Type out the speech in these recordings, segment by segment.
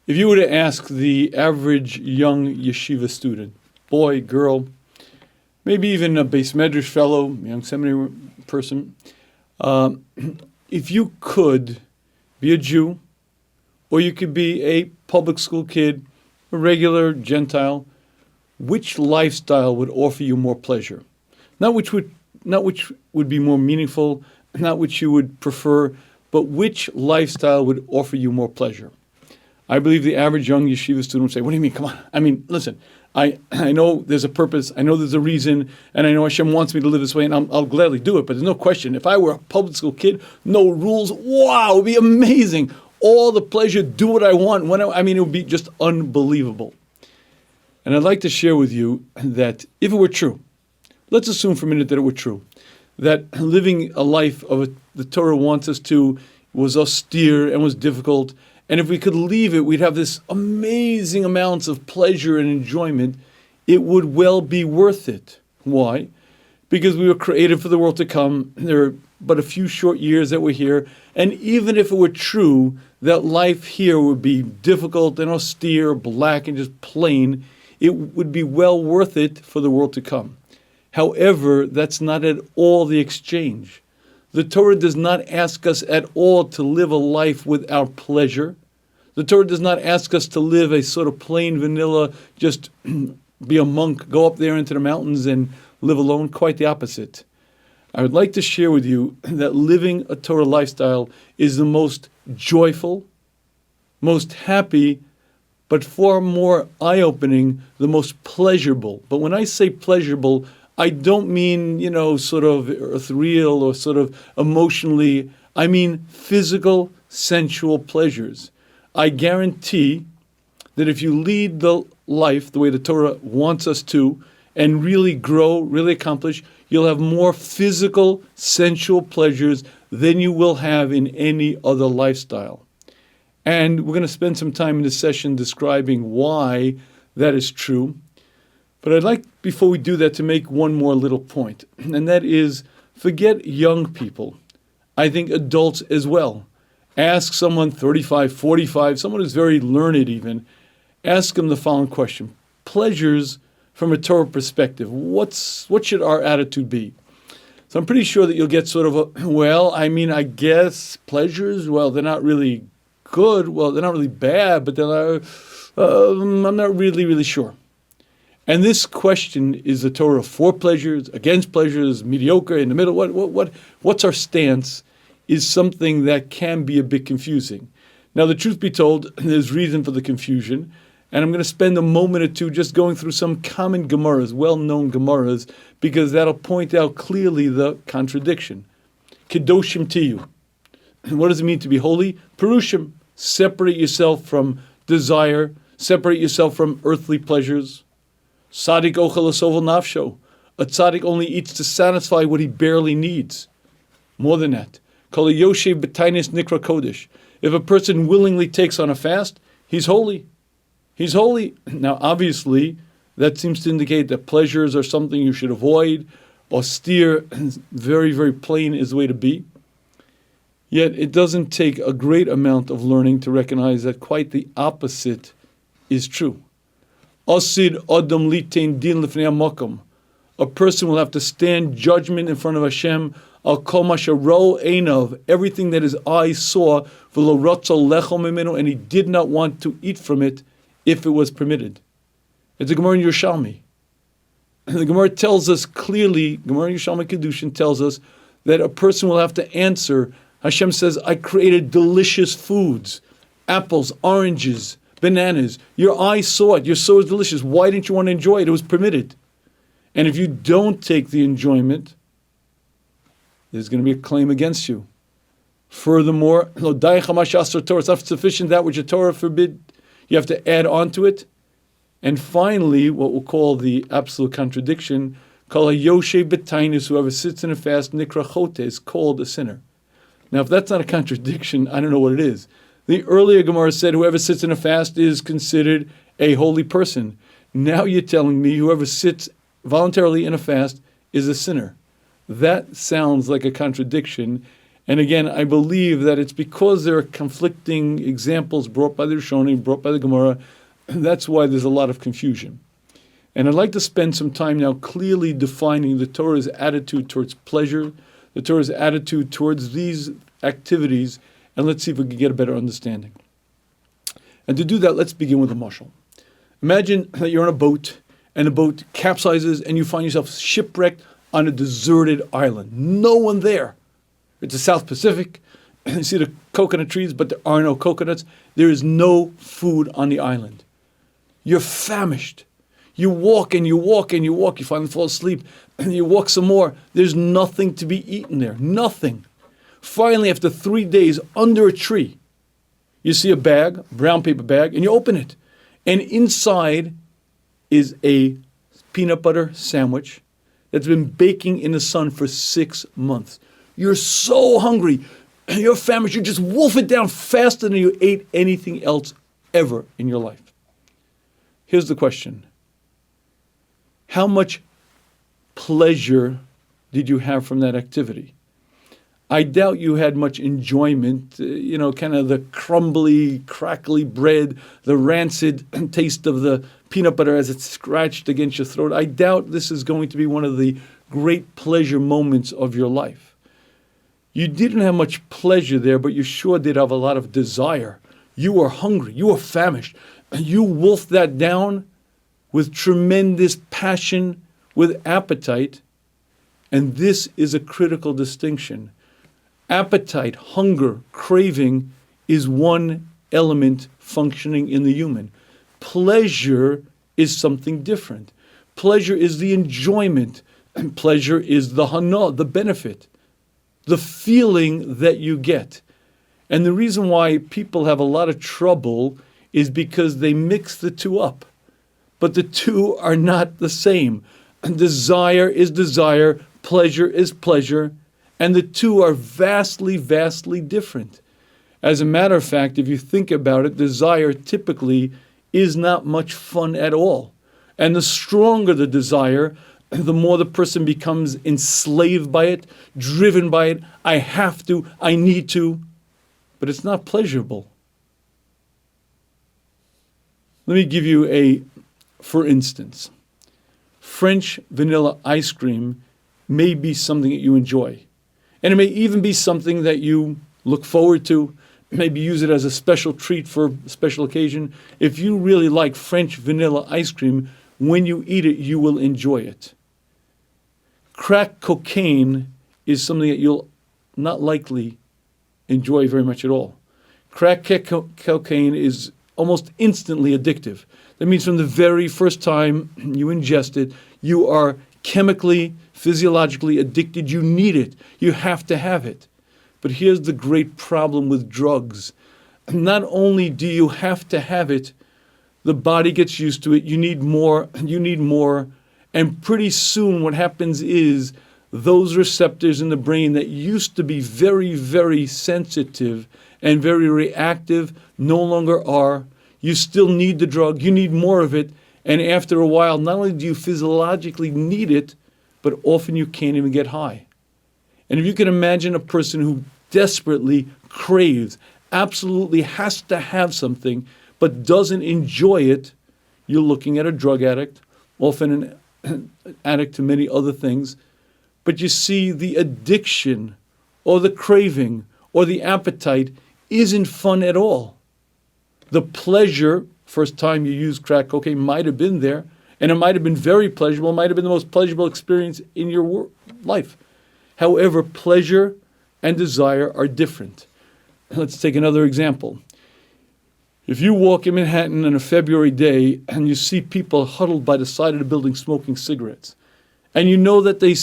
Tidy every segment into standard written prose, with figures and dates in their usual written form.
If you were to ask the average young yeshiva student, boy, girl, maybe even a Beis Medrash fellow, young seminary person, if you could be a Jew, or you could be a public school kid, a regular Gentile, which lifestyle would offer you more pleasure? Not which would be more meaningful, not which you would prefer, but which lifestyle would offer you more pleasure? I believe the average young yeshiva student would say, what do you mean? Come on. I mean, listen, I know there's a purpose, I know there's a reason, and I know Hashem wants me to live this way, and I'll gladly do it. But there's no question, if I were a public school kid, no rules, wow, it would be amazing. All the pleasure, do what I want. It would be just unbelievable. And I'd like to share with you that if it were true, let's assume for a minute that it were true, that living a life of the Torah wants us to was austere and was difficult, and if we could leave it, we'd have this amazing amounts of pleasure and enjoyment. It would well be worth it. Why? Because we were created for the world to come. There are but a few short years that we're here. And even if it were true that life here would be difficult and austere, black and just plain, it would be well worth it for the world to come. However, that's not at all the exchange. The Torah does not ask us at all to live a life without pleasure. The Torah does not ask us to live a sort of plain vanilla, just be a monk, go up there into the mountains and live alone. Quite the opposite. I would like to share with you that living a Torah lifestyle is the most joyful, most happy, but far more eye-opening, the most pleasurable. But when I say pleasurable, I don't mean, sort of ethereal or sort of emotionally. I mean physical, sensual pleasures. I guarantee that if you lead the life the way the Torah wants us to and really grow, really accomplish, you'll have more physical, sensual pleasures than you will have in any other lifestyle. And we're going to spend some time in this session describing why that is true. But I'd like, before we do that, to make one more little point, and that is, forget young people. I think adults as well. Ask someone 35, 45, someone who's very learned even, ask them the following question. Pleasures from a Torah perspective, what should our attitude be? So I'm pretty sure that you'll get sort of I guess pleasures, they're not really good, they're not really bad, but I'm not really sure. And this question is the Torah for pleasures, against pleasures, mediocre, in the middle. What's our stance is something that can be a bit confusing. Now, the truth be told, there's reason for the confusion, and I'm going to spend a moment or two just going through some common Gemaras, well-known Gemaras, because that'll point out clearly the contradiction. Kedoshim tiyu. What does it mean to be holy? Perushim. Separate yourself from desire, separate yourself from earthly pleasures. Tzadik ochel asovel nafsho. A tzaddik only eats to satisfy what he barely needs. More than that. Kol yoshev b'tainis nikra kodesh. If a person willingly takes on a fast, he's holy. He's holy. Now, obviously, that seems to indicate that pleasures are something you should avoid. Austere, very, very plain is the way to be. Yet, it doesn't take a great amount of learning to recognize that quite the opposite is true. Asid adam litain din lifnei hamakom. A person will have to stand judgment in front of Hashem. Al kol masharo einav, everything that his eyes saw, v'lo ratzal lechol mimenu, and he did not want to eat from it if it was permitted. It's a Gemara in Yerushalmi. The Gemara tells us clearly, Gemara in Yerushalmi Kedushin tells us that a person will have to answer. Hashem says, I created delicious foods, apples, oranges, bananas. Your eyes saw it. Your soul is delicious. Why didn't you want to enjoy it? It was permitted. And if you don't take the enjoyment, there's going to be a claim against you. Furthermore, it's not sufficient that which the Torah forbid. You have to add on to it. And finally, what we'll call the absolute contradiction, whoever sits in a fast, nikra chote, is called a sinner. Now, if that's not a contradiction, I don't know what it is. The earlier Gemara said whoever sits in a fast is considered a holy person. Now you're telling me whoever sits voluntarily in a fast is a sinner. That sounds like a contradiction, And again, I believe that it's because there are conflicting examples brought by the Rishonim, brought by the Gemara. That's why there's a lot of confusion. And I'd like to spend some time now clearly defining the Torah's attitude towards pleasure, the Torah's attitude towards these activities, and let's see if we can get a better understanding. And to do that, let's begin with a mashal. Imagine that you're on a boat, and the boat capsizes, and you find yourself shipwrecked on a deserted island. No one there. It's the South Pacific. You see the coconut trees, but there are no coconuts. There is no food on the island. You're famished. You walk and you walk and you walk. You finally fall asleep. And you walk some more. There's nothing to be eaten there. Nothing. Finally, after 3 days, under a tree, you see a bag, a brown paper bag, and you open it. And inside is a peanut butter sandwich that's been baking in the sun for 6 months. You're so hungry. You're famished. You just wolf it down faster than you ate anything else ever in your life. Here's the question. How much pleasure did you have from that activity? I doubt you had much enjoyment, kind of the crumbly, crackly bread, the rancid taste of the peanut butter as it's scratched against your throat. I doubt this is going to be one of the great pleasure moments of your life. You didn't have much pleasure there, but you sure did have a lot of desire. You were hungry. You were famished. You wolfed that down with tremendous passion, with appetite. And this is a critical distinction. Appetite, hunger, craving is one element functioning in the human. Pleasure is something different. Pleasure is the enjoyment, and pleasure is the hana, the benefit, the feeling that you get. And the reason why people have a lot of trouble is because they mix the two up. But the two are not the same. Desire is desire, pleasure is pleasure, and the two are vastly, vastly different. As a matter of fact, if you think about it, desire typically is not much fun at all. And the stronger the desire, the more the person becomes enslaved by it, driven by it. I have to, I need to, but it's not pleasurable. Let me give you for instance, French vanilla ice cream may be something that you enjoy. And it may even be something that you look forward to, maybe use it as a special treat for a special occasion. If you really like French vanilla ice cream, when you eat it, you will enjoy it. Crack cocaine is something that you'll not likely enjoy very much at all. Crack cocaine is almost instantly addictive. That means from the very first time you ingest it, you are chemically, physiologically addicted. You need it. You have to have it. But here's the great problem with drugs. Not only do you have to have it, the body gets used to it. You need more. And pretty soon what happens is those receptors in the brain that used to be very, very sensitive and very reactive no longer are. You still need the drug. You need more of it. And after a while, not only do you physiologically need it, but often you can't even get high. And if you can imagine a person who desperately craves, absolutely has to have something, but doesn't enjoy it, you're looking at a drug addict, often an addict to many other things. But you see, the addiction or the craving or the appetite isn't fun at all. The pleasure, first time you use crack cocaine, might have been there, and it might have been very pleasurable, it might have been the most pleasurable experience in your life. However, pleasure and desire are different. Let's take another example. If you walk in Manhattan on a February day and you see people huddled by the side of the building smoking cigarettes, and you know that they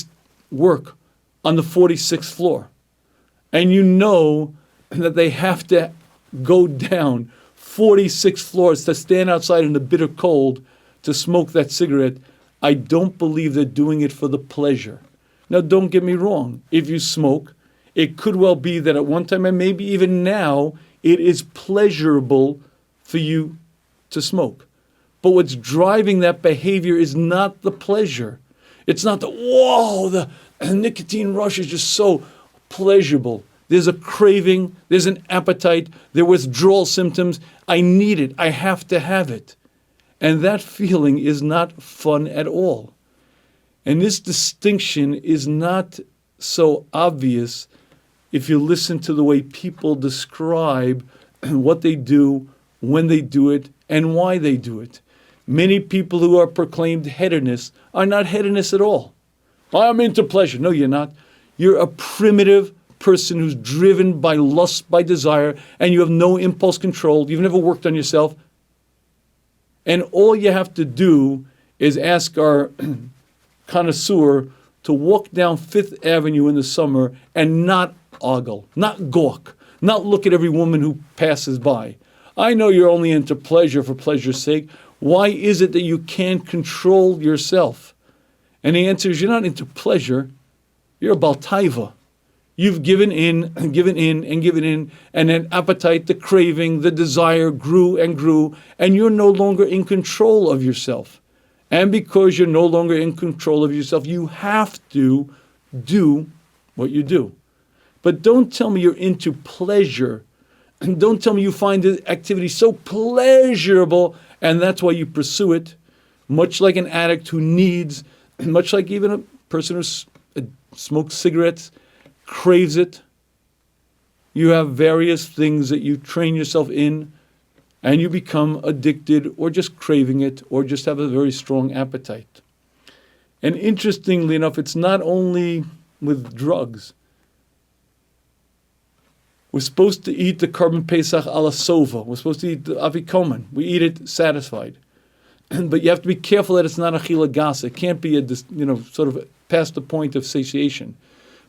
work on the 46th floor, and you know that they have to go down 46 floors to stand outside in the bitter cold to smoke that cigarette, I don't believe they're doing it for the pleasure. Now, don't get me wrong. If you smoke, it could well be that at one time, and maybe even now, it is pleasurable for you to smoke. But what's driving that behavior is not the pleasure. It's not the nicotine rush is just so pleasurable. there's a craving, there's an appetite, there are withdrawal symptoms. I need it. I have to have it. And that feeling is not fun at all. And this distinction is not so obvious if you listen to the way people describe what they do, when they do it, and why they do it. Many people who are proclaimed hedonists are not hedonists at all. I'm into pleasure. No, you're not. You're a primitive person who's driven by lust, by desire, and you have no impulse control. You've never worked on yourself. And all you have to do is ask our connoisseur to walk down Fifth Avenue in the summer and not ogle, not gawk, not look at every woman who passes by. I know you're only into pleasure for pleasure's sake. Why is it that you can't control yourself? And the answer is you're not into pleasure. You're a baltaiva. You've given in, and given in, and given in, and an appetite, the craving, the desire grew and grew, and you're no longer in control of yourself. And because you're no longer in control of yourself, you have to do what you do. But don't tell me you're into pleasure. And don't tell me you find the activity so pleasurable, and that's why you pursue it, much like an addict who needs, much like even a person who smokes cigarettes, craves it. You have various things that you train yourself in, and you become addicted or just craving it or just have a very strong appetite. And interestingly enough, it's not only with drugs. We're supposed to eat the Korban Pesach ala sova. We're supposed to eat the afikomen. We eat it satisfied. But you have to be careful that it's not achila gasa. It can't be sort of past the point of satiation.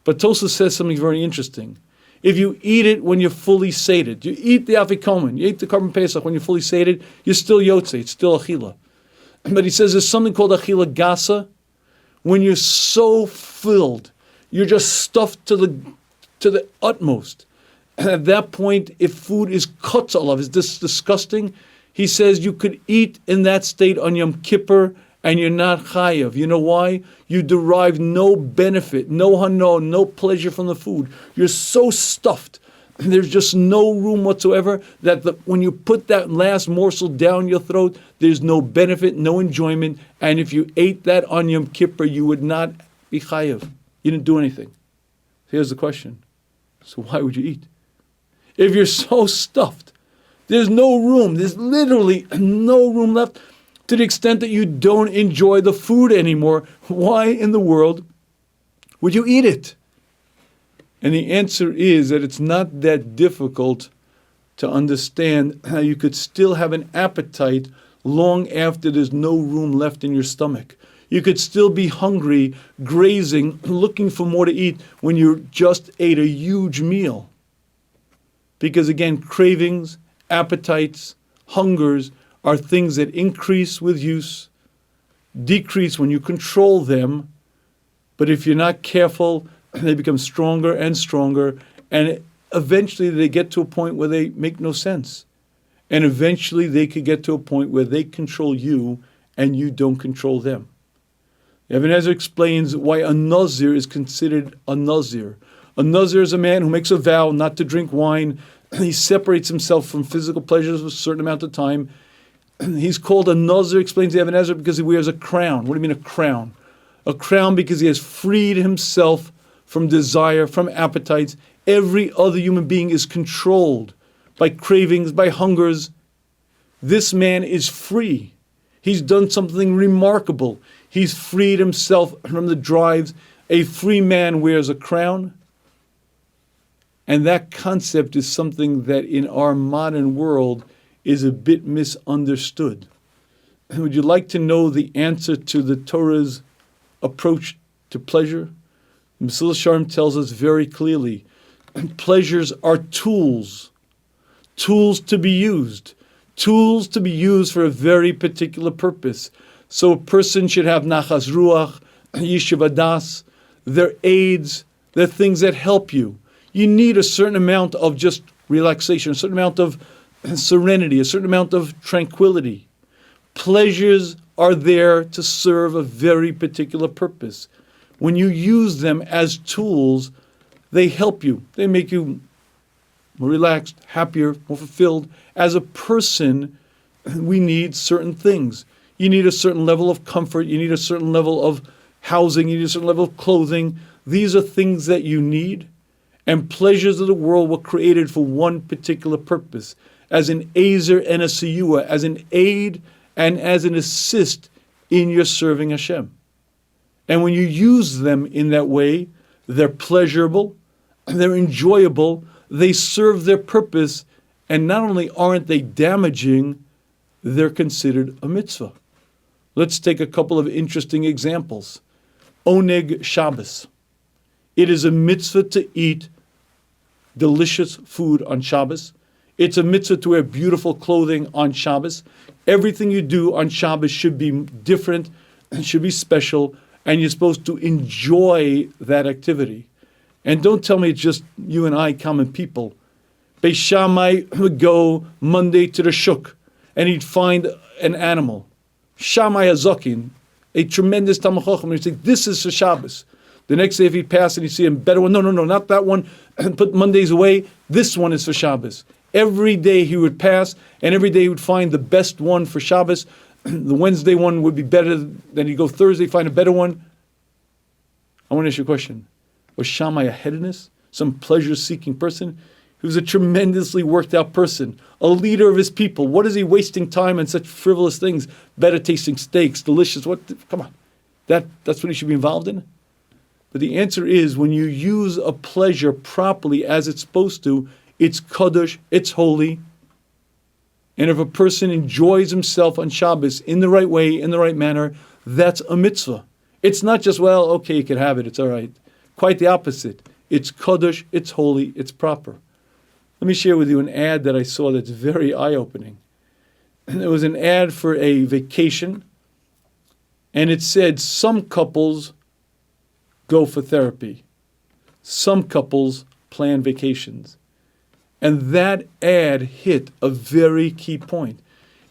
But Tosfos says something very interesting. If you eat it when you're fully sated, you eat the afikomen, you eat the Korban Pesach when you're fully sated, you're still yotze, it's still achila. But he says there's something called achila gasa, when you're so filled, you're just stuffed to the utmost. And at that point, if food is kotzalav, is this disgusting, he says you could eat in that state on Yom Kippur and you're not chayav. You know why? You derive no benefit, no hano, no pleasure from the food. You're so stuffed. There's just no room whatsoever that when you put that last morsel down your throat, there's no benefit, no enjoyment. And if you ate that on Yom Kippur, you would not be chayav. You didn't do anything. Here's the question. So why would you eat? If you're so stuffed, there's no room. There's literally no room left. To the extent that you don't enjoy the food anymore, why in the world would you eat it? And the answer is that it's not that difficult to understand how you could still have an appetite long after there's no room left in your stomach. You could still be hungry, grazing, looking for more to eat when you just ate a huge meal. Because again, cravings, appetites, hungers are things that increase with use, decrease when you control them, but if you're not careful, they become stronger and stronger, and eventually they get to a point where they make no sense. And eventually they could get to a point where they control you and you don't control them. Ibn Ezra explains why a nazir is considered a nazir. A nazir is a man who makes a vow not to drink wine. He separates himself from physical pleasures for a certain amount of time. He's called a nazir, explains the Ibn Ezra, because he wears a crown. What do you mean a crown? A crown because he has freed himself from desire, from appetites. Every other human being is controlled by cravings, by hungers. This man is free. He's done something remarkable. He's freed himself from the drives. A free man wears a crown. And that concept is something that in our modern world is a bit misunderstood. Would you like to know the answer to the Torah's approach to pleasure? Mesilas Yesharim tells us very clearly, pleasures are tools to be used for a very particular purpose. So a person should have nachas ruach, yishuv hadas. They're aids, they're things that help you. You need a certain amount of just relaxation, a certain amount of serenity, a certain amount of tranquility. Pleasures are there to serve a very particular purpose. When you use them as tools, They help you. They make you more relaxed, happier, more fulfilled. As a person, we need certain things. You need a certain level of comfort. You need a certain level of housing. You need a certain level of clothing. These are things that you need. And pleasures of the world were created for one particular purpose, as an azer and a siyua, as an aid and as an assist in your serving Hashem. And when you use them in that way, they're pleasurable, they're enjoyable, they serve their purpose, and not only aren't they damaging, they're considered a mitzvah. Let's take a couple of interesting examples. Oneg Shabbos. It is a mitzvah to eat delicious food on Shabbos. It's a mitzvah to wear beautiful clothing on Shabbos. Everything you do on Shabbos should be different, should be special, and you're supposed to enjoy that activity. And don't tell me it's just you and I, common people. Beis Shammai would go Monday to the shuk, and he'd find an animal. Shammai Hazakin, a tremendous Talmid Chacham, and he'd say, this is for Shabbos. The next day if he'd pass and he'd see a better one, no, not that one, put Mondays away, this one is for Shabbos. Every day he would pass, and every day he would find the best one for Shabbos. The Wednesday one would be better, then he'd go Thursday, find a better one. I want to ask you a question. Was Shammai a hedonist? Some pleasure-seeking person? He was a tremendously worked-out person, a leader of his people. What is he wasting time on such frivolous things? Better-tasting steaks, delicious, come on. That's what he should be involved in? But the answer is, when you use a pleasure properly as it's supposed to, it's kadosh, it's holy. And if a person enjoys himself on Shabbos in the right way, in the right manner, that's a mitzvah. It's not just, well, okay, you can have it, it's all right. Quite the opposite. It's kadosh, it's holy, it's proper. Let me share with you an ad that I saw that's very eye-opening. It was an ad for a vacation, and it said some couples go for therapy. Some couples plan vacations. And that ad hit a very key point.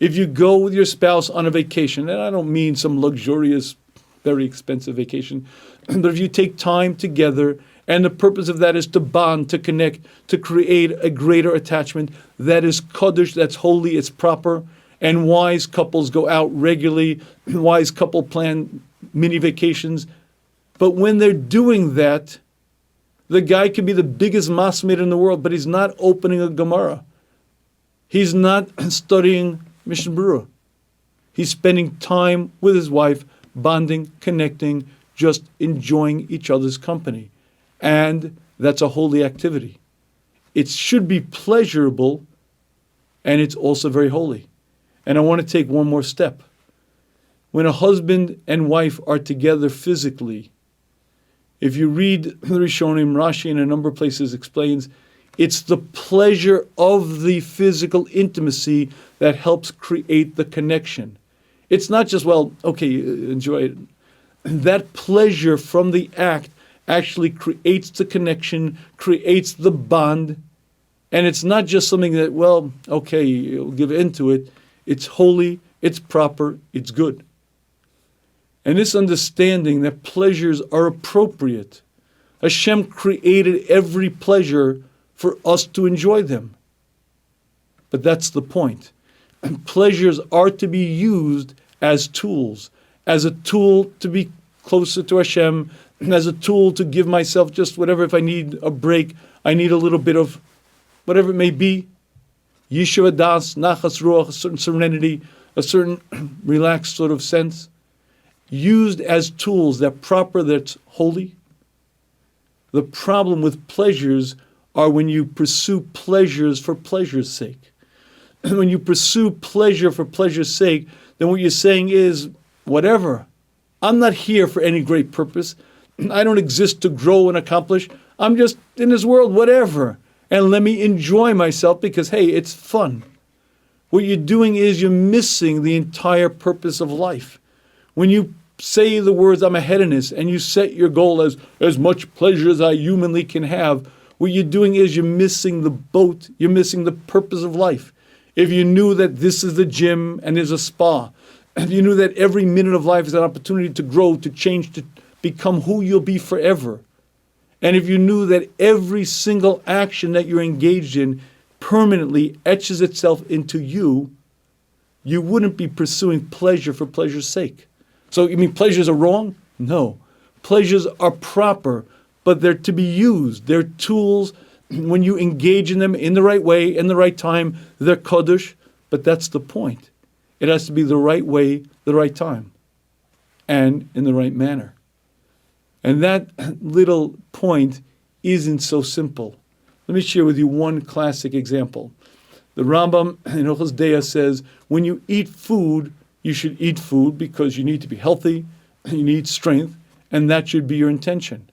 If you go with your spouse on a vacation, and I don't mean some luxurious, very expensive vacation, but if you take time together, and the purpose of that is to bond, to connect, to create a greater attachment, that is kaddish, that's holy, it's proper, and wise couples go out regularly, wise couple plan mini vacations. But when they're doing that, the guy could be the biggest masmid in the world, but he's not opening a Gemara. He's not studying Mishnah Berurah. He's spending time with his wife, bonding, connecting, just enjoying each other's company. And that's a holy activity. It should be pleasurable, and it's also very holy. And I want to take one more step. When a husband and wife are together physically, if you read the Rishonim, Rashi in a number of places explains, it's the pleasure of the physical intimacy that helps create the connection. It's not just, well, okay, enjoy it. That pleasure from the act actually creates the connection, creates the bond, and it's not just something that, well, okay, you'll give into it. It's holy, it's proper, it's good. And this understanding that pleasures are appropriate. Hashem created every pleasure for us to enjoy them. But that's the point. And pleasures are to be used as tools, as a tool to be closer to Hashem, as a tool to give myself just whatever. If I need a break, I need a little bit of whatever it may be. Yishuv das, nachas ruach, a certain serenity, a certain relaxed sort of sense. Used as tools, that proper, that's holy. The problem with pleasures are when you pursue pleasures for pleasure's sake. And when you pursue pleasure for pleasure's sake, then what you're saying is, whatever. I'm not here for any great purpose. I don't exist to grow and accomplish. I'm just in this world, whatever. And let me enjoy myself because, hey, it's fun. What you're doing is you're missing the entire purpose of life. When you say the words, I'm a hedonist, and you set your goal as much pleasure as I humanly can have, what you're doing is you're missing the boat, you're missing the purpose of life. If you knew that this is the gym and there's a spa, if you knew that every minute of life is an opportunity to grow, to change, to become who you'll be forever, And if you knew that every single action that you're engaged in permanently etches itself into you, you wouldn't be pursuing pleasure for pleasure's sake. So you mean pleasures are wrong? No. Pleasures are proper, but they're to be used. They're tools. When you engage in them in the right way, in the right time, they're kodesh, but that's the point. It has to be the right way, the right time, and in the right manner. And that little point isn't so simple. Let me share with you one classic example. The Rambam in Hilchos Deah says, when you eat food, you should eat food because you need to be healthy, you need strength, and that should be your intention.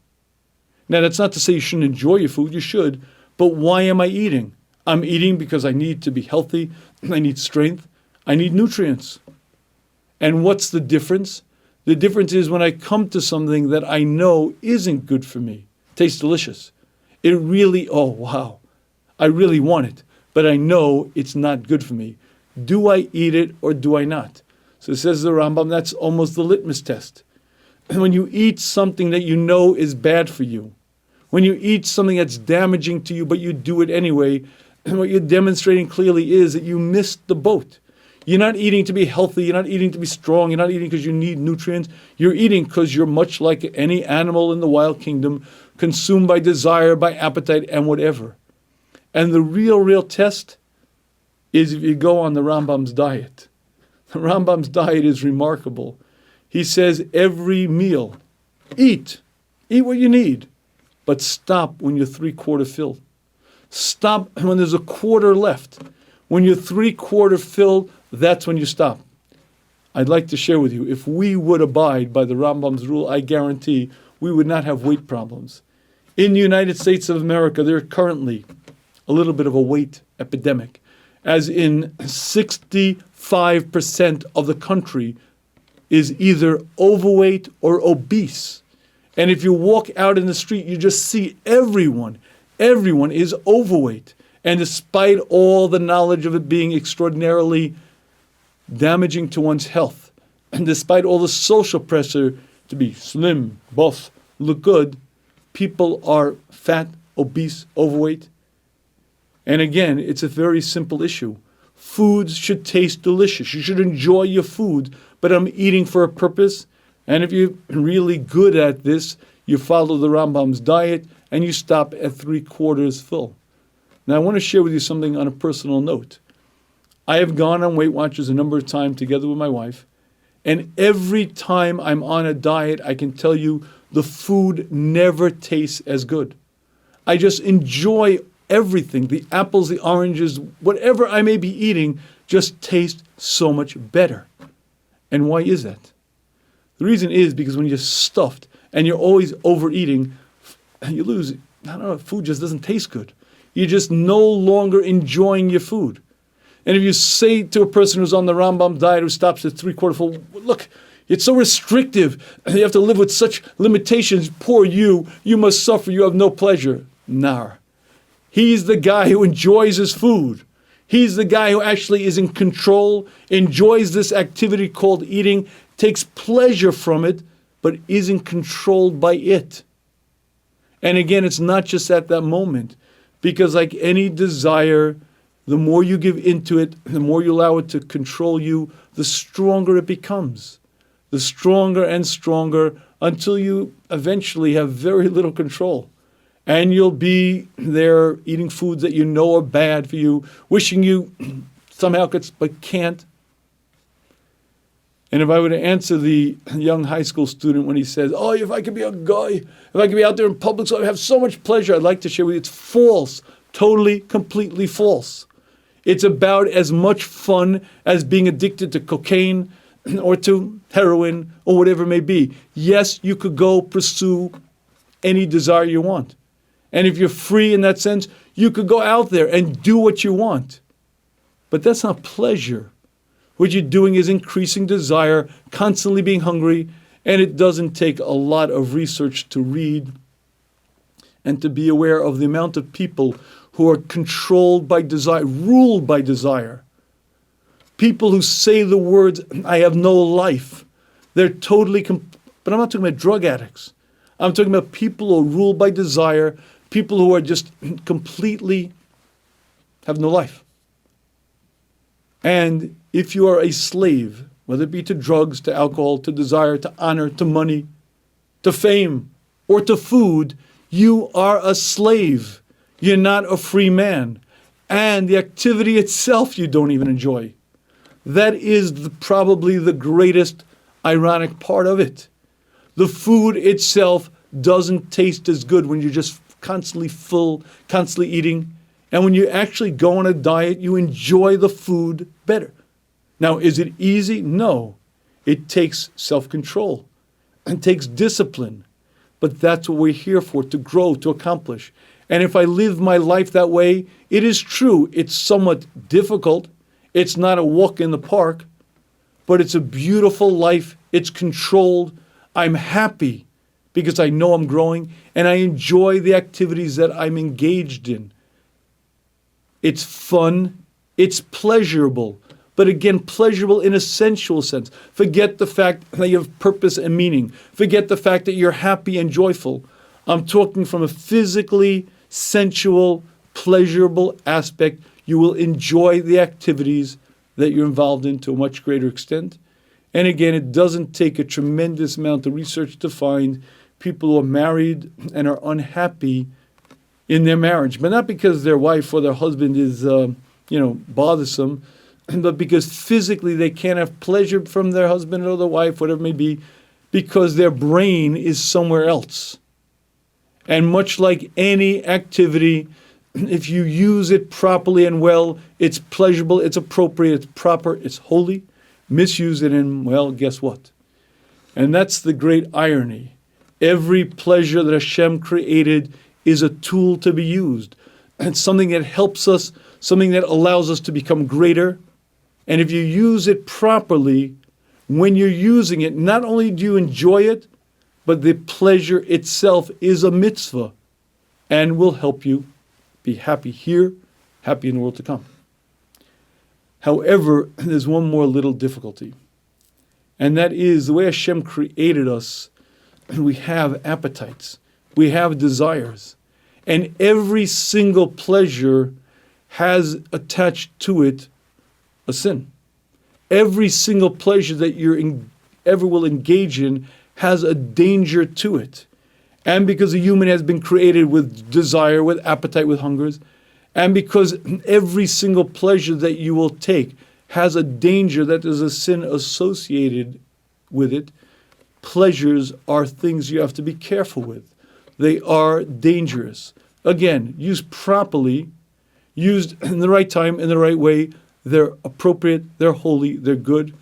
Now, that's not to say you shouldn't enjoy your food, you should, but why am I eating? I'm eating because I need to be healthy, I need strength, I need nutrients. And what's the difference? The difference is when I come to something that I know isn't good for me, tastes delicious. It really, oh wow, I really want it, but I know it's not good for me. Do I eat it or do I not? So says the Rambam, that's almost the litmus test. When you eat something that you know is bad for you, when you eat something that's damaging to you, but you do it anyway, what you're demonstrating clearly is that you missed the boat. You're not eating to be healthy, you're not eating to be strong, you're not eating because you need nutrients. You're eating because you're much like any animal in the wild kingdom, consumed by desire, by appetite, and whatever. And the real test is if you go on the Rambam's diet. The Rambam's diet is remarkable. He says every meal, eat what you need, but stop when you're 3/4 filled. Stop when there's a quarter left. When you're 3/4 filled, that's when you stop. I'd like to share with you, if we would abide by the Rambam's rule, I guarantee we would not have weight problems. In the United States of America, there are currently a little bit of a weight epidemic, as in 65% of the country is either overweight or obese. And if you walk out in the street, you just see everyone is overweight. And despite all the knowledge of it being extraordinarily damaging to one's health, and despite all the social pressure to be slim, buff, look good, people are fat, obese, overweight. And again, it's a very simple issue. Foods should taste delicious. You should enjoy your food, but I'm eating for a purpose. And if you're really good at this, you follow the Rambam's diet and you stop at 3/4 full. Now, I want to share with you something on a personal note. I have gone on Weight Watchers a number of times together with my wife, and every time I'm on a diet, I can tell you the food never tastes as good. I just enjoy everything. The apples, the oranges, whatever I may be eating just tastes so much better. And why is that? The reason is because when you're stuffed and you're always overeating, you lose, food just doesn't taste good. You're just no longer enjoying your food. And if you say to a person who's on the Rambam diet who stops at 3/4 full, look, it's so restrictive. You have to live with such limitations. Poor you. You must suffer. You have no pleasure. Nah. He's the guy who enjoys his food. He's the guy who actually is in control, enjoys this activity called eating, takes pleasure from it, but isn't controlled by it. And again, it's not just at that moment, because like any desire, the more you give into it, the more you allow it to control you, the stronger it becomes. The stronger and stronger until you eventually have very little control. And you'll be there eating foods that you know are bad for you, wishing you somehow could, but can't. And if I were to answer the young high school student when he says, oh, if I could be a guy, if I could be out there in public, so I'd have so much pleasure, I'd like to share with you, it's false, totally, completely false. It's about as much fun as being addicted to cocaine or to heroin or whatever it may be. Yes, you could go pursue any desire you want. And if you're free in that sense, you could go out there and do what you want. But that's not pleasure. What you're doing is increasing desire, constantly being hungry, and it doesn't take a lot of research to read and to be aware of the amount of people who are controlled by desire, ruled by desire. People who say the words, I have no life. They're totally, but I'm not talking about drug addicts. I'm talking about people who are ruled by desire, people who are just completely have no life. And if you are a slave, whether it be to drugs, to alcohol, to desire, to honor, to money, to fame, or to food, you are a slave. You're not a free man. And the activity itself you don't even enjoy. That is probably the greatest ironic part of it. The food itself doesn't taste as good when you're just constantly full, constantly eating. And when you actually go on a diet, you enjoy the food better. Now, is it easy? No. It takes self-control. It takes discipline. But that's what we're here for, to grow, to accomplish. And if I live my life that way, it is true, it's somewhat difficult. It's not a walk in the park, but it's a beautiful life. It's controlled. I'm happy because I know I'm growing, and I enjoy the activities that I'm engaged in. It's fun. It's pleasurable. But again, pleasurable in a sensual sense. Forget the fact that you have purpose and meaning. Forget the fact that you're happy and joyful. I'm talking from a physically sensual, pleasurable aspect. You will enjoy the activities that you're involved in to a much greater extent. And again, it doesn't take a tremendous amount of research to find people who are married and are unhappy in their marriage, but not because their wife or their husband is, bothersome, but because physically they can't have pleasure from their husband or their wife, whatever it may be, because their brain is somewhere else. And much like any activity, if you use it properly and well, it's pleasurable, it's appropriate, it's proper, it's holy. Misuse it and, well, guess what? And that's the great irony. Every pleasure that Hashem created is a tool to be used. And something that helps us, something that allows us to become greater. And if you use it properly, when you're using it, not only do you enjoy it, but the pleasure itself is a mitzvah and will help you be happy here, happy in the world to come. However, there's one more little difficulty. And that is the way Hashem created us, we have appetites, we have desires. And every single pleasure has attached to it a sin. Every single pleasure that you ever will engage in has a danger to it. And because a human has been created with desire, with appetite, with hungers, and because every single pleasure that you will take has a danger that there's a sin associated with it, pleasures are things you have to be careful with. They are dangerous. Again, used properly, used in the right time, in the right way, they're appropriate, they're holy, they're good,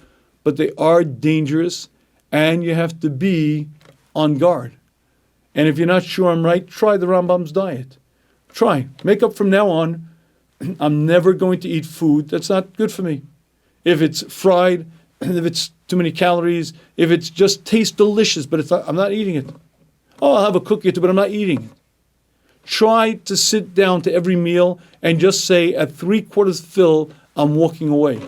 but they are dangerous, and you have to be on guard. And if you're not sure I'm right, try the Rambam's diet. Try. Make up from now on, I'm never going to eat food that's not good for me. If it's fried, if it's too many calories, if it just tastes delicious, but I'm not eating it. Oh, I'll have a cookie or two, but I'm not eating it. Try to sit down to every meal and just say, at 3/4 fill, I'm walking away.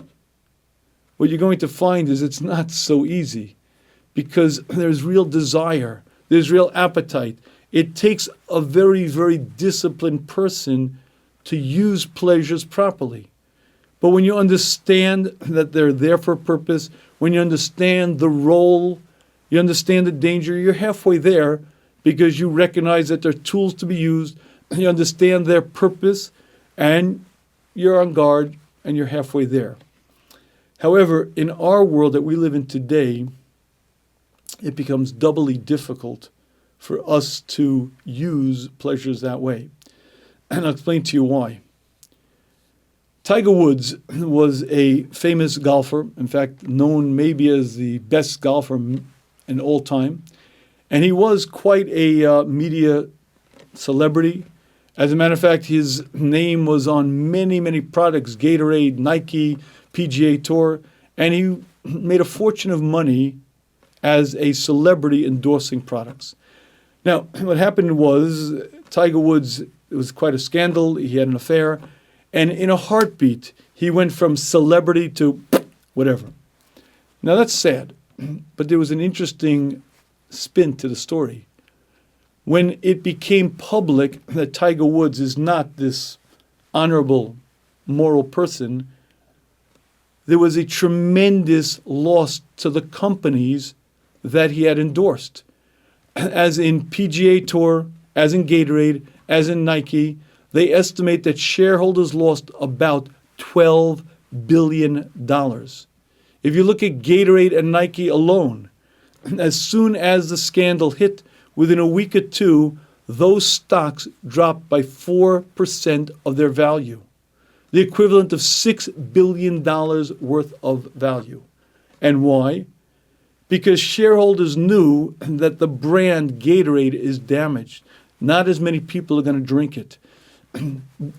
What you're going to find is it's not so easy because there's real desire, there's real appetite. It takes a very, very disciplined person to use pleasures properly. But when you understand that they're there for a purpose, when you understand the role, you understand the danger, you're halfway there because you recognize that they're tools to be used, you understand their purpose, and you're on guard, and you're halfway there. However, in our world that we live in today, it becomes doubly difficult for us to use pleasures that way. And I'll explain to you why. Tiger Woods was a famous golfer, in fact, known maybe as the best golfer in all time. And he was quite a media celebrity. As a matter of fact, his name was on many, many products, Gatorade, Nike, PGA Tour, and he made a fortune of money as a celebrity endorsing products. Now, what happened was Tiger Woods, it was quite a scandal. He had an affair. And in a heartbeat, he went from celebrity to whatever. Now, that's sad. But there was an interesting spin to the story. when it became public that Tiger Woods is not this honorable, moral person, there was a tremendous loss to the companies that he had endorsed. As in PGA Tour, as in Gatorade, as in Nike, they estimate that shareholders lost about $12 billion. If you look at Gatorade and Nike alone, as soon as the scandal hit, within a week or two, those stocks dropped by 4% of their value, the equivalent of $6 billion worth of value. And why? Because shareholders knew that the brand Gatorade is damaged. Not as many people are going to drink it.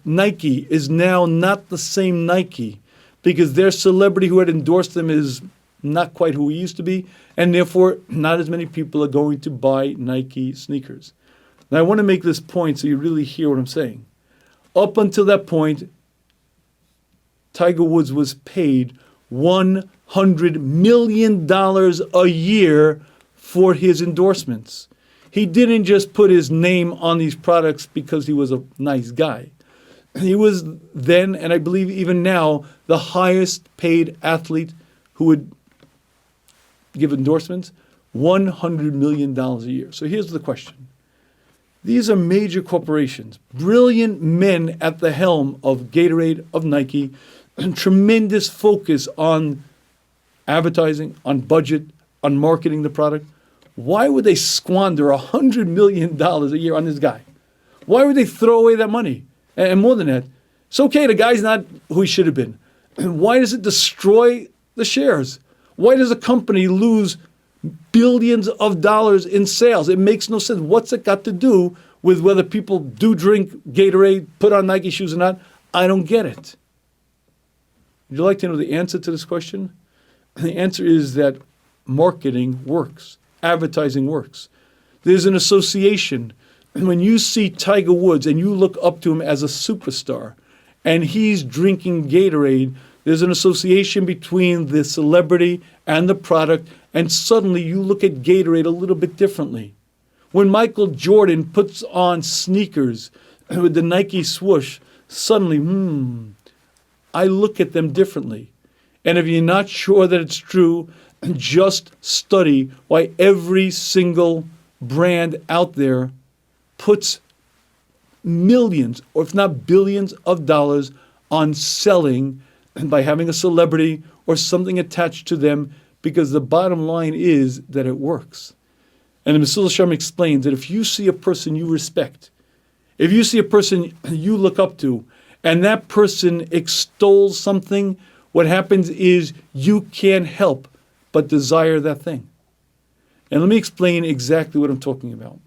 Nike is now not the same Nike because their celebrity who had endorsed them is not quite who he used to be, and therefore not as many people are going to buy Nike sneakers. Now I want to make this point so you really hear what I'm saying. Up until that point, Tiger Woods was paid $100 million a year for his endorsements. He didn't just put his name on these products because he was a nice guy. He was then, and I believe even now, the highest paid athlete who would give endorsements, $100 million a year. So here's the question. These are major corporations, brilliant men at the helm of Gatorade, of Nike, and tremendous focus on advertising, on budget, on marketing the product. Why would they squander $100 million a year on this guy? Why would they throw away that money? And more than that, it's okay, the guy's not who he should have been. Why does it destroy the shares? Why does a company lose billions of dollars in sales? It makes no sense. What's it got to do with whether people do drink Gatorade, put on Nike shoes or not? I don't get it. Would you like to know the answer to this question? The answer is that marketing works. Advertising works. There's an association. When you see Tiger Woods and you look up to him as a superstar and he's drinking Gatorade, there's an association between the celebrity and the product, and suddenly you look at Gatorade a little bit differently. When Michael Jordan puts on sneakers with the Nike swoosh, suddenly, I look at them differently. And if you're not sure that it's true, just study why every single brand out there puts millions, or if not billions of dollars on selling by having a celebrity or something attached to them, because the bottom line is that it works. And the Mussar Hashem explains that if you see a person you respect, if you see a person you look up to, and that person extols something, what happens is you can't help but desire that thing. And let me explain exactly what I'm talking about.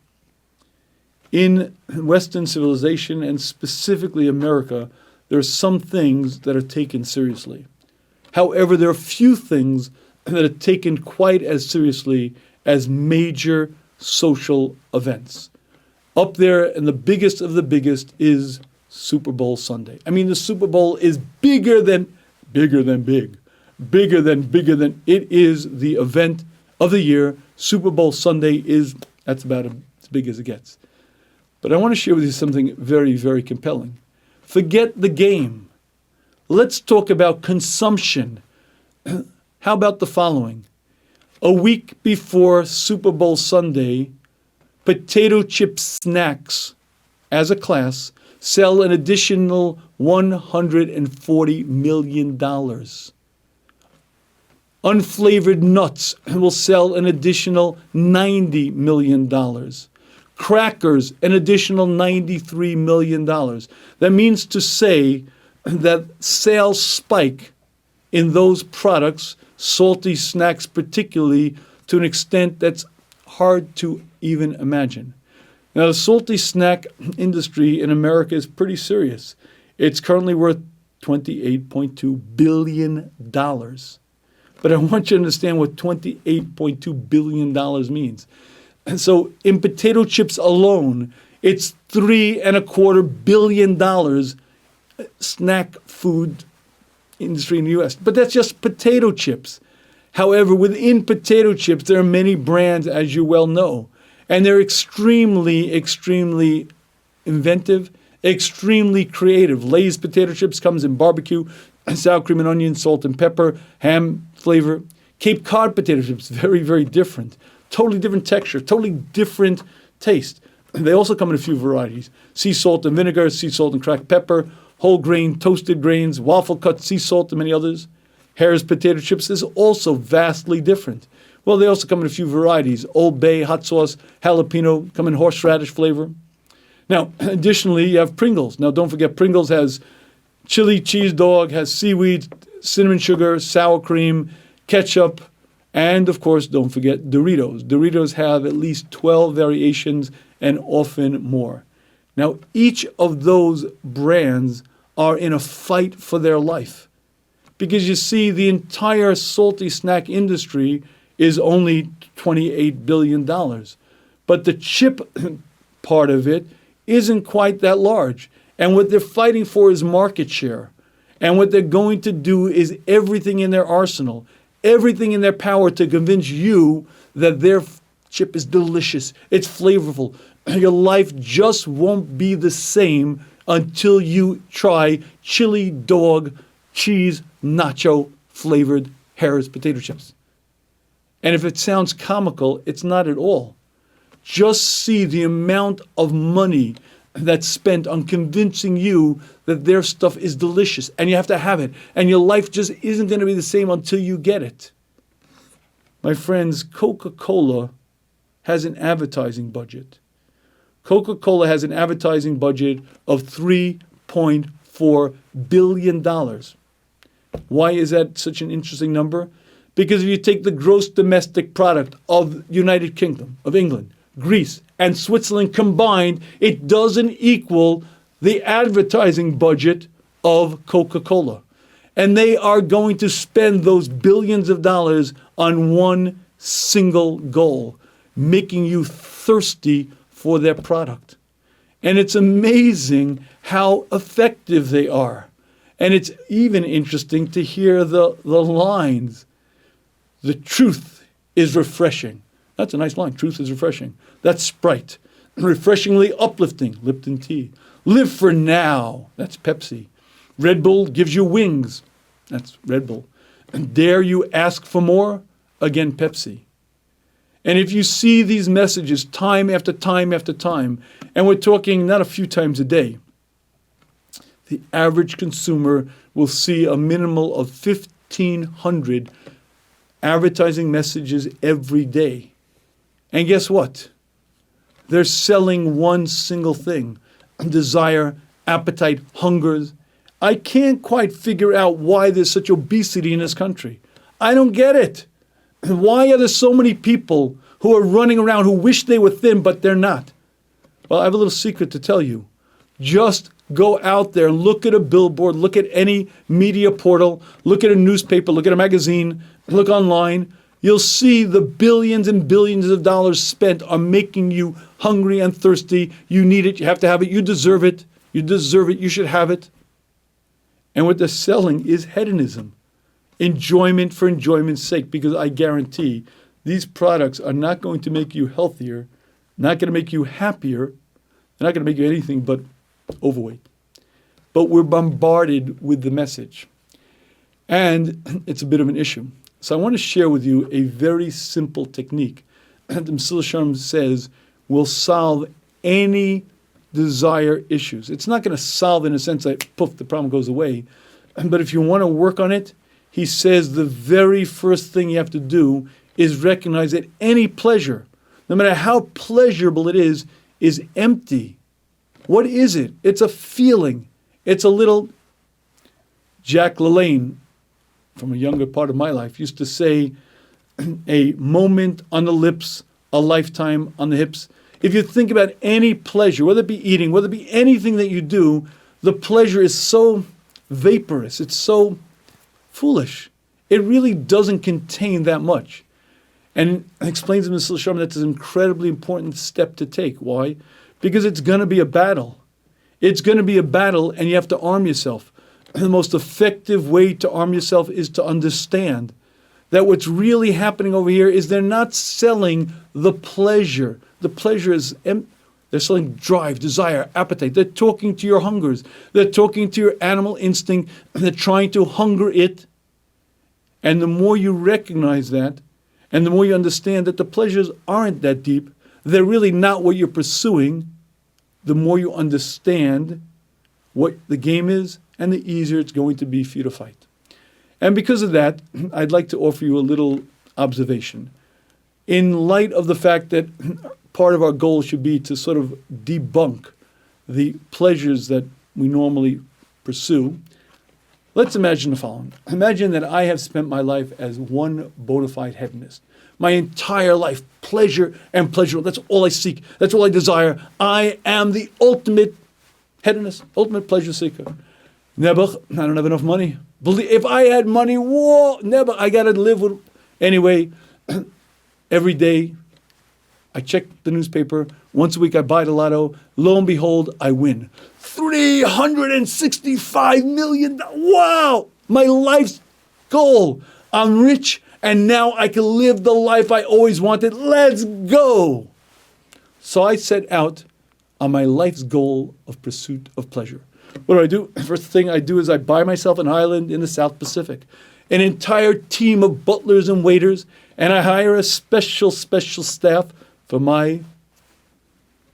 In Western civilization, and specifically America, there are some things that are taken seriously. However, there are few things that are taken quite as seriously as major social events. Up there, and the biggest of the biggest, is Super Bowl Sunday. I mean, the Super Bowl is bigger than big. It is the event of the year. Super Bowl Sunday that's about as big as it gets. But I want to share with you something very, very compelling. Forget the game. Let's talk about consumption. How about the following? A week before Super Bowl Sunday, potato chip snacks, as a class, sell an additional $140 million. Unflavored nuts will sell an additional $90 million. Crackers, an additional $93 million. That means to say that sales spike in those products, salty snacks particularly, to an extent that's hard to even imagine. Now, the salty snack industry in America is pretty serious. It's currently worth $28.2 billion. But I want you to understand what $28.2 billion means. And so in potato chips alone, it's $3.25 billion snack food industry in the U.S. But that's just potato chips. However, within potato chips, there are many brands, as you well know. And they're extremely, extremely inventive, extremely creative. Lay's potato chips comes in barbecue, sour cream and onion, salt and pepper, ham flavor. Cape Cod potato chips, very, very different. Totally different texture, totally different taste. They also come in a few varieties. Sea salt and vinegar, sea salt and cracked pepper, whole grain, toasted grains, waffle cut, sea salt, and many others. Harris potato chips is also vastly different. Well, they also come in a few varieties. Old Bay, hot sauce, jalapeno, come in horseradish flavor. Now, additionally, you have Pringles. Now, don't forget, Pringles has chili cheese dog, has seaweed, cinnamon sugar, sour cream, ketchup, and, of course, don't forget Doritos. Doritos have at least 12 variations and often more. Now, each of those brands are in a fight for their life. Because you see, the entire salty snack industry is only $28 billion. But the chip part of it isn't quite that large. And what they're fighting for is market share. And what they're going to do is everything in their arsenal, everything in their power to convince you that their chip is delicious, it's flavorful. Your life just won't be the same until you try chili dog cheese nacho flavored Harris potato chips. And if it sounds comical, it's not at all. Just see the amount of money that's spent on convincing you that their stuff is delicious and you have to have it. And your life just isn't going to be the same until you get it. My friends, Coca-Cola has an advertising budget. Coca-Cola has an advertising budget of $3.4 billion. Why is that such an interesting number? Because if you take the gross domestic product of United Kingdom, of England, Greece, and Switzerland combined, it doesn't equal the advertising budget of Coca-Cola. And they are going to spend those billions of dollars on one single goal, making you thirsty for their product. And it's amazing how effective they are. And it's even interesting to hear the lines. The truth is refreshing. That's a nice line. Truth is refreshing. That's Sprite. Refreshingly uplifting. Lipton tea. Live for now. That's Pepsi. Red Bull gives you wings. That's Red Bull. And dare you ask for more? Again, Pepsi. And if you see these messages time after time after time, and we're talking not a few times a day, the average consumer will see a minimal of 1,500 advertising messages every day. And guess what? They're selling one single thing. Desire, appetite, hungers. I can't quite figure out why there's such obesity in this country. I don't get it. Why are there so many people who are running around who wish they were thin, but they're not? Well, I have a little secret to tell you. Just go out there and look at a billboard, look at any media portal, look at a newspaper, look at a magazine, look online. You'll see the billions and billions of dollars spent on making you hungry and thirsty. You need it. You have to have it. You deserve it. You deserve it. You should have it. And what they're selling is hedonism. Enjoyment for enjoyment's sake, because I guarantee these products are not going to make you healthier, not going to make you happier, they're not going to make you anything but overweight. But we're bombarded with the message. And it's a bit of an issue. So I want to share with you a very simple technique that the Mussar says will solve any desire issues. It's not going to solve in a sense that, poof, the problem goes away. But if you want to work on it, he says the very first thing you have to do is recognize that any pleasure, no matter how pleasurable it is empty. What is it? It's a feeling. It's a little... Jack LaLanne, from a younger part of my life, used to say, a moment on the lips, a lifetime on the hips. If you think about any pleasure, whether it be eating, whether it be anything that you do, the pleasure is so vaporous. It's so foolish. It really doesn't contain that much. And it explains in the Mussar that's an incredibly important step to take. Why? Because it's going to be a battle. It's going to be a battle, and you have to arm yourself. The most effective way to arm yourself is to understand that what's really happening over here is they're not selling the pleasure. The pleasure is they're selling drive, desire, appetite. They're talking to your hungers. They're talking to your animal instinct. They're trying to hunger it. And the more you recognize that, and the more you understand that the pleasures aren't that deep, they're really not what you're pursuing, the more you understand what the game is, and the easier it's going to be for you to fight. And because of that, I'd like to offer you a little observation. In light of the fact that part of our goal should be to sort of debunk the pleasures that we normally pursue, let's imagine the following. Imagine that I have spent my life as one bona fide hedonist. My entire life, pleasure and pleasure. That's all I seek. That's all I desire. I am the ultimate hedonist, ultimate pleasure seeker. Nebuch, I don't have enough money. If I had money, whoa, Nebuch, I got to live with... Anyway, every day, I check the newspaper. Once a week, I buy the lotto. Lo and behold, I win. $365 million. Wow! My life's goal. I'm rich, and now I can live the life I always wanted. Let's go! So I set out on my life's goal of pursuit of pleasure. What do? First thing I do is I buy myself an island in the South Pacific, an entire team of butlers and waiters, and I hire a special staff for my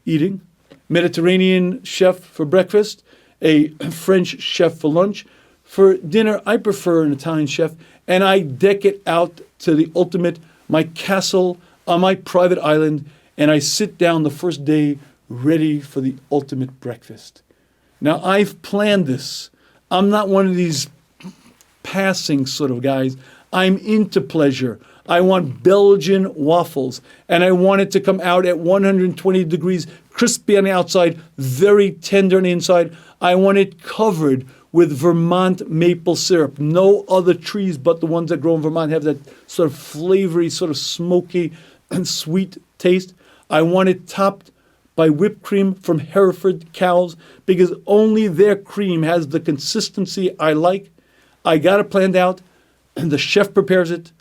eating. Mediterranean chef for breakfast, a French chef for lunch. For dinner, I prefer an Italian chef, and I deck it out to the ultimate, my castle on my private island, and I sit down the first day ready for the ultimate breakfast. Now, I've planned this. I'm not one of these passing sort of guys. I'm into pleasure. I want Belgian waffles, and I want it to come out at 120 degrees, crispy on the outside, very tender on the inside. I want it covered with Vermont maple syrup. No other trees but the ones that grow in Vermont have that sort of flavory, sort of smoky and sweet taste. I want it topped by whipped cream from Hereford cows, because only their cream has the consistency I like. I got it planned out, and the chef prepares it.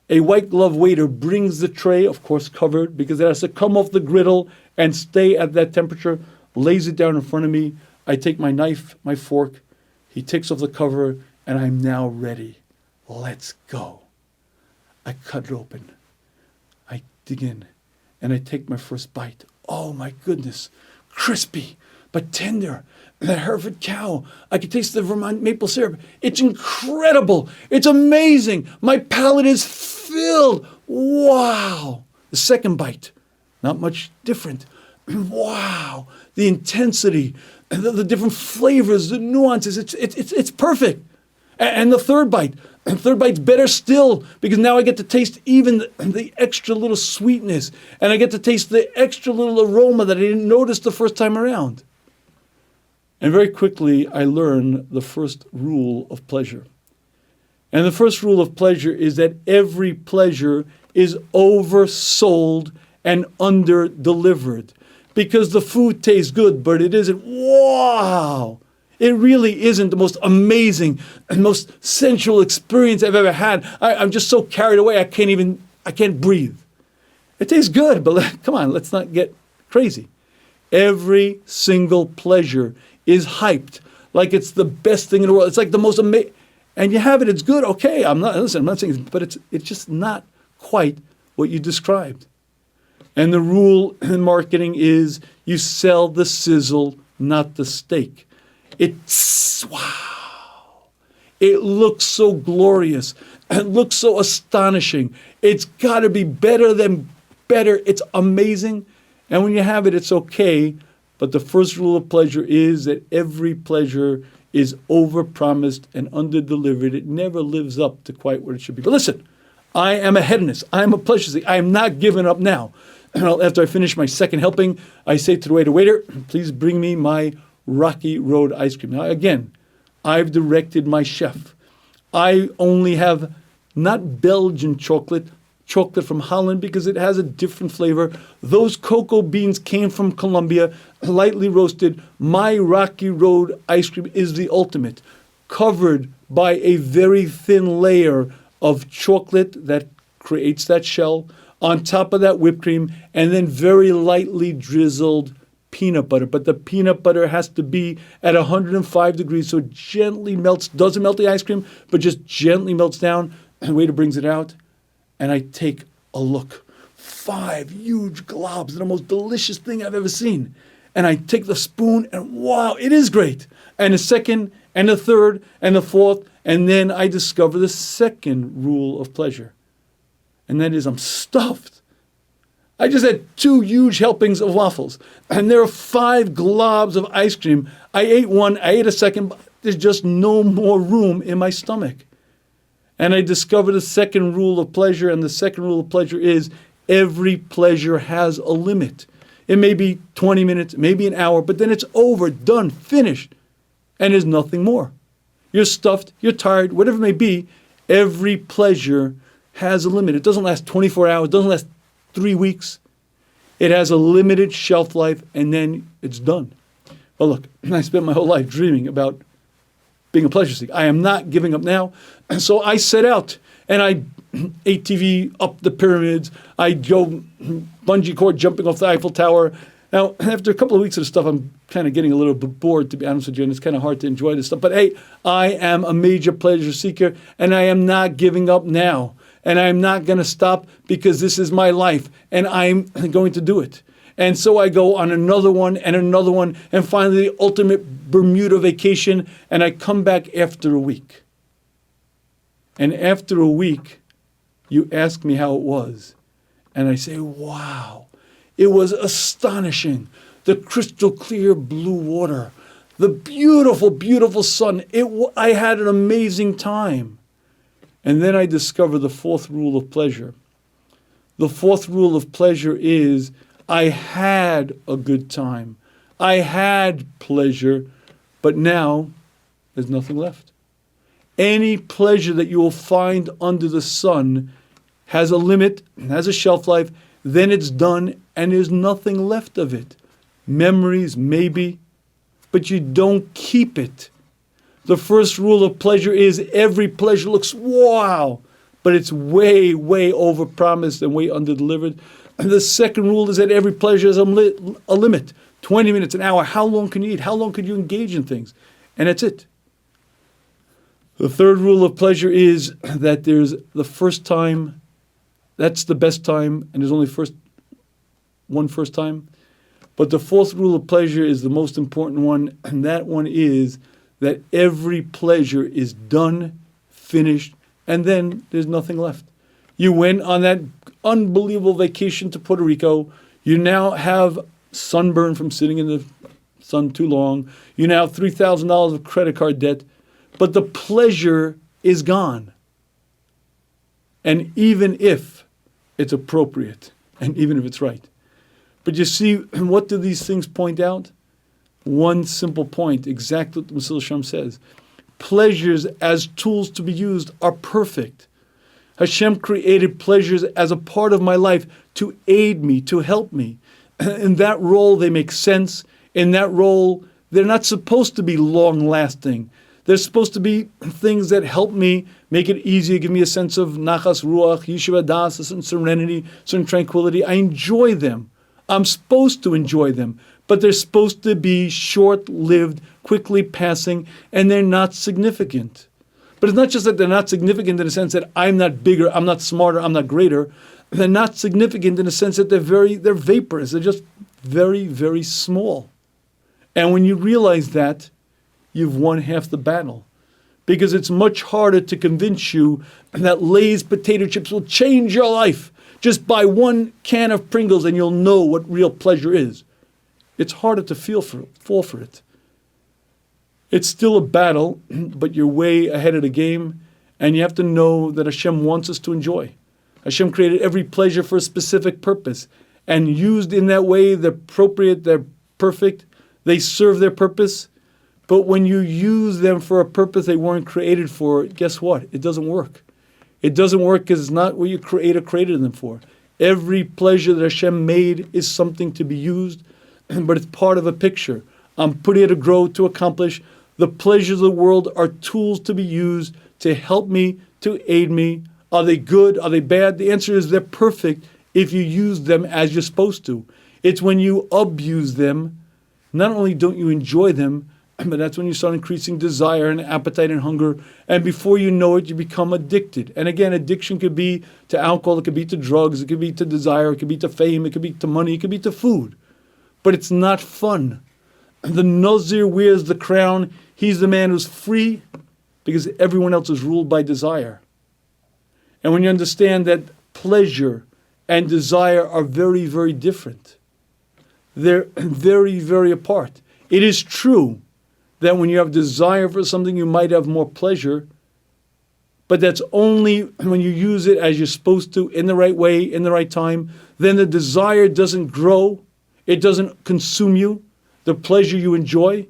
A white glove waiter brings the tray, of course covered, because it has to come off the griddle and stay at that temperature, lays it down in front of me. I take my knife, my fork, he takes off the cover, and I'm now ready. Let's go. I cut it open. I dig in, and I take my first bite. Oh my goodness, crispy, but tender. The Hereford cow, I can taste the Vermont maple syrup. It's incredible. It's amazing. My palate is filled. Wow. The second bite, not much different. Wow. The intensity, the different flavors, the nuances, it's perfect. And the third bite's better still, because now I get to taste even the extra little sweetness, and I get to taste the extra little aroma that I didn't notice the first time around. And very quickly, I learn the first rule of pleasure. And the first rule of pleasure is that every pleasure is oversold and under-delivered. Because the food tastes good, but it isn't. Wow! It really isn't the most amazing and most sensual experience I've ever had. I'm just so carried away, I can't breathe. It tastes good, but come on, let's not get crazy. Every single pleasure is hyped like it's the best thing in the world. It's like the most amazing, and you have it. It's good. Okay, I'm not saying, but it's just not quite what you described. And the rule in marketing is you sell the sizzle, not the steak. Wow! It looks so glorious. It looks so astonishing. It's got to be better than better. It's amazing, and when you have it, it's okay. But the first rule of pleasure is that every pleasure is overpromised and underdelivered. It never lives up to quite what it should be. But listen, I am a hedonist. I am a pleasure seeker. I am not giving up now. After I finish my second helping, I say to the waiter, please bring me my Rocky Road ice cream. Now, again, I've directed my chef. I only have not Belgian chocolate from Holland, because it has a different flavor. Those cocoa beans came from Colombia, lightly roasted. My Rocky Road ice cream is the ultimate, covered by a very thin layer of chocolate that creates that shell, on top of that whipped cream, and then very lightly drizzled peanut butter. But the peanut butter has to be at 105 degrees, so it gently melts, doesn't melt the ice cream, but just gently melts down. And waiter brings it out, and I take a look. 5 huge globs, the most delicious thing I've ever seen. And I take the spoon, and wow, it is great. And a second, and a third, and a fourth, and then I discover the second rule of pleasure. And that is I'm stuffed. I just had 2 huge helpings of waffles, and there are 5 globs of ice cream. I ate one, I ate a second, but there's just no more room in my stomach. And I discovered the second rule of pleasure, and the second rule of pleasure is every pleasure has a limit. It may be 20 minutes, maybe an hour, but then it's over, done, finished, and there's nothing more. You're stuffed, you're tired, whatever it may be, every pleasure has a limit. It doesn't last 24 hours, it doesn't last 3 weeks. It has a limited shelf life, and then it's done. Well, look, I spent my whole life dreaming about being a pleasure seeker. I am not giving up now. And so I set out, and I ATV up the pyramids. I go bungee cord jumping off the Eiffel Tower. Now, after a couple of weeks of this stuff, I'm kind of getting a little bit bored, to be honest with you, and it's kind of hard to enjoy this stuff. But hey, I am a major pleasure seeker, and I am not giving up now. And I'm not going to stop because this is my life, and I'm going to do it. And so I go on another one, and finally the ultimate Bermuda vacation, and I come back after a week. And after a week, you ask me how it was. And I say, wow, it was astonishing. The crystal clear blue water, the beautiful, beautiful sun. I had an amazing time. And then I discover the 4th rule of pleasure. The 4th rule of pleasure is I had a good time. I had pleasure, but now there's nothing left. Any pleasure that you will find under the sun has a limit, has a shelf life, then it's done and there's nothing left of it. Memories, maybe, but you don't keep it. The first rule of pleasure is every pleasure looks wow, but it's way, way overpromised and way underdelivered. And the second rule is that every pleasure has a limit. 20 minutes, an hour. How long can you eat? How long can you engage in things? And that's it. The third rule of pleasure is that there's the first time, that's the best time, and there's only one first time. But the 4th rule of pleasure is the most important one, and that one is that every pleasure is done, finished, and then there's nothing left. You went on that unbelievable vacation to Puerto Rico. You now have sunburn from sitting in the sun too long. You now have $3,000 of credit card debt, but the pleasure is gone. And even if it's appropriate, and even if it's right. But you see, what do these things point out? One simple point, exactly what the Mussar Hashem says. Pleasures as tools to be used are perfect. Hashem created pleasures as a part of my life to aid me, to help me. In that role, they make sense. In that role, they're not supposed to be long-lasting. They're supposed to be things that help me, make it easier, give me a sense of nachas ruach, yeshiva das, a certain serenity, certain tranquility. I enjoy them. I'm supposed to enjoy them. But they're supposed to be short-lived, quickly passing, and they're not significant. But it's not just that they're not significant in the sense that I'm not bigger, I'm not smarter, I'm not greater. They're not significant in the sense that they're vaporous. They're just very, very small. And when you realize that, you've won half the battle. Because it's much harder to convince you that Lay's potato chips will change your life. Just buy one can of Pringles and you'll know what real pleasure is. It's harder to fall for it. It's still a battle, but you're way ahead of the game, and you have to know that Hashem wants us to enjoy. Hashem created every pleasure for a specific purpose, and used in that way, they're appropriate, they're perfect, they serve their purpose. But when you use them for a purpose they weren't created for, guess what? It doesn't work. It doesn't work because it's not what your Creator created them for. Every pleasure that Hashem made is something to be used, but it's part of a picture. I'm put here to grow, to accomplish. The pleasures of the world are tools to be used to help me to aid me. Are they good? Are they bad? The answer is they're perfect if you use them as you're supposed to. It's when you abuse them, not only don't you enjoy them, but that's when you start increasing desire and appetite and hunger. And before you know it, you become addicted. And again, addiction could be to alcohol, it could be to drugs, it could be to desire, it could be to fame, it could be to money, it could be to food. But it's not fun. The Nazir wears the crown. He's the man who's free because everyone else is ruled by desire. And when you understand that pleasure and desire are very, very different, they're very, very apart. It is true that when you have desire for something, you might have more pleasure, but that's only when you use it as you're supposed to, in the right way, in the right time. Then the desire doesn't grow. It doesn't consume you, the pleasure you enjoy.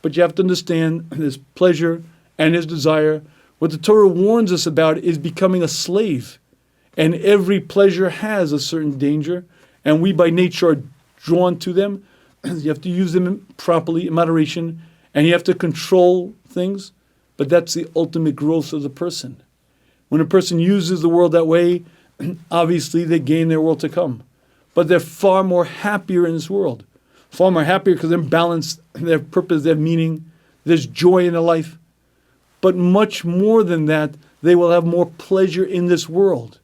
But you have to understand there's pleasure and there's desire. What the Torah warns us about is becoming a slave. And every pleasure has a certain danger, and we by nature are drawn to them. You have to use them properly, in moderation, and you have to control things, but that's the ultimate growth of the person. When a person uses the world that way, obviously they gain their world to come. But they're far more happier in this world. Far more happier because they're balanced, they have purpose, they have meaning, there's joy in their life. But much more than that, they will have more pleasure in this world.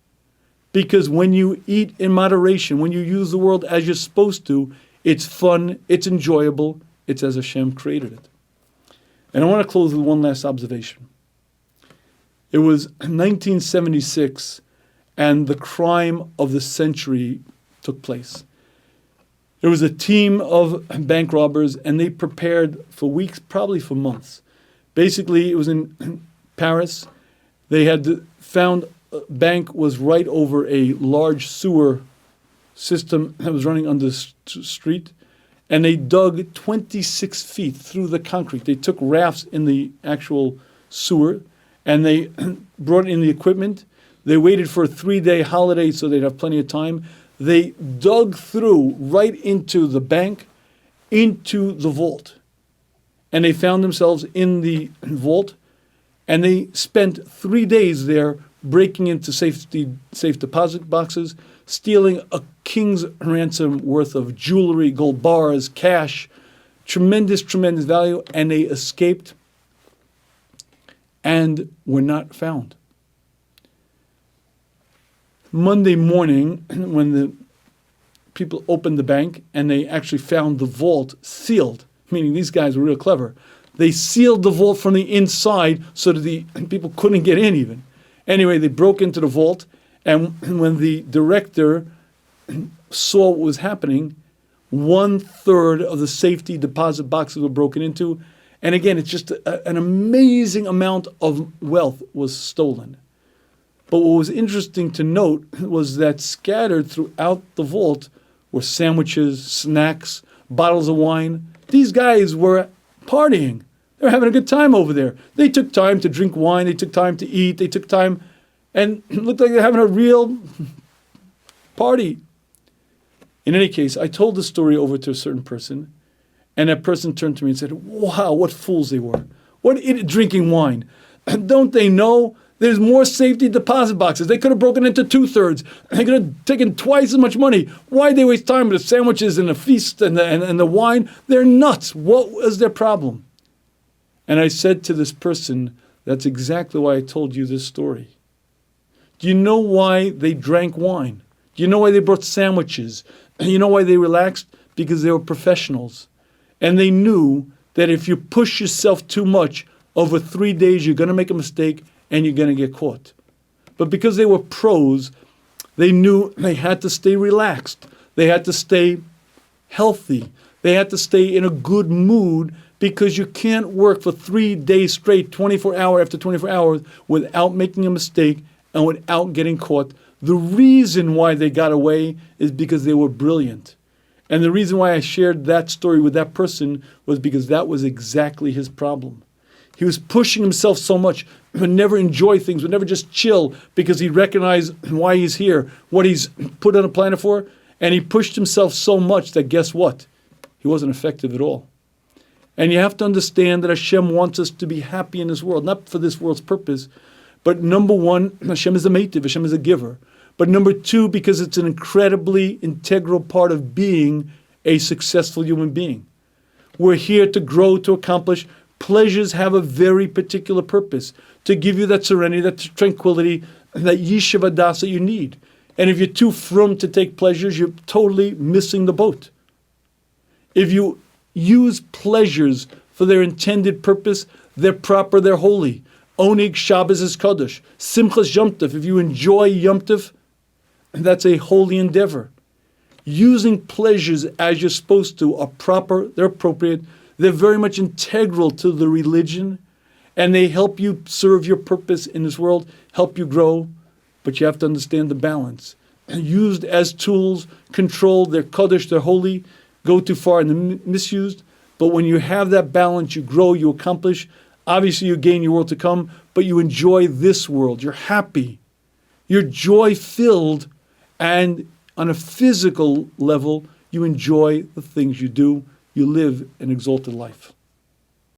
Because when you eat in moderation, when you use the world as you're supposed to, it's fun, it's enjoyable, it's as Hashem created it. And I want to close with one last observation. It was 1976, and the crime of the century took place. There was a team of bank robbers, and they prepared for weeks, probably for months. Basically, it was in Paris. They had found a bank was right over a large sewer system that was running on the street. And they dug 26 feet through the concrete. They took rafts in the actual sewer, and they brought in the equipment. They waited for a 3-day holiday so they'd have plenty of time. They dug through right into the bank, into the vault. And they found themselves in the vault, and they spent 3 days there breaking into safe deposit boxes, stealing a king's ransom worth of jewelry, gold bars, cash, tremendous, tremendous value, and they escaped and were not found. Monday morning, when the people opened the bank and they actually found the vault sealed, meaning these guys were real clever. They sealed the vault from the inside so that the people couldn't get in even. Anyway, they broke into the vault, and when the director saw what was happening, 1/3 of the safety deposit boxes were broken into. And again, it's just an amazing amount of wealth was stolen. But what was interesting to note was that scattered throughout the vault were sandwiches, snacks, bottles of wine. These guys were partying. They were having a good time over there. They took time to drink wine. They took time to eat. They took time, and it looked like they're having a real party. In any case, I told the story over to a certain person, and that person turned to me and said, "Wow, what fools they were. What idiot drinking wine. Don't they know there's more safety deposit boxes? They could have broken into 2/3. They could have taken twice as much money. Why'd they waste time with the sandwiches and the feast and the wine? They're nuts. What was their problem?" And I said to this person, that's exactly why I told you this story. Do you know why they drank wine? Do you know why they brought sandwiches? You know why they relaxed? Because they were professionals. And they knew that if you push yourself too much, over 3 days you're going to make a mistake and you're going to get caught. But because they were pros, they knew they had to stay relaxed. They had to stay healthy. They had to stay in a good mood, because you can't work for 3 days straight, 24 hour after 24 hours, without making a mistake and without getting caught. The reason why they got away is because they were brilliant. And the reason why I shared that story with that person was because that was exactly his problem. He was pushing himself so much, would never enjoy things, would never just chill, because he recognized why he's here, what he's put on a planet for, and he pushed himself so much that guess what? He wasn't effective at all. And you have to understand that Hashem wants us to be happy in this world, not for this world's purpose, But number one, Hashem is a meitiv, Hashem is a giver. But number two, because it's an incredibly integral part of being a successful human being. We're here to grow, to accomplish. Pleasures have a very particular purpose, to give you that serenity, that tranquility, that yishuv hadas that you need. And if you're too frum to take pleasures, you're totally missing the boat. If you use pleasures for their intended purpose, they're proper, they're holy. Onig Shabbos is Kaddish. Simchas Yom Tov, if you enjoy Yom Tov, that's a holy endeavor. Using pleasures as you're supposed to are proper, they're appropriate, they're very much integral to the religion, and they help you serve your purpose in this world, help you grow, but you have to understand the balance. Used as tools, controlled, they're Kaddish, they're holy, go too far and they're misused. But when you have that balance, you grow, you accomplish. Obviously, you gain your world to come, but you enjoy this world. You're happy. You're joy-filled, and on a physical level, you enjoy the things you do. You live an exalted life.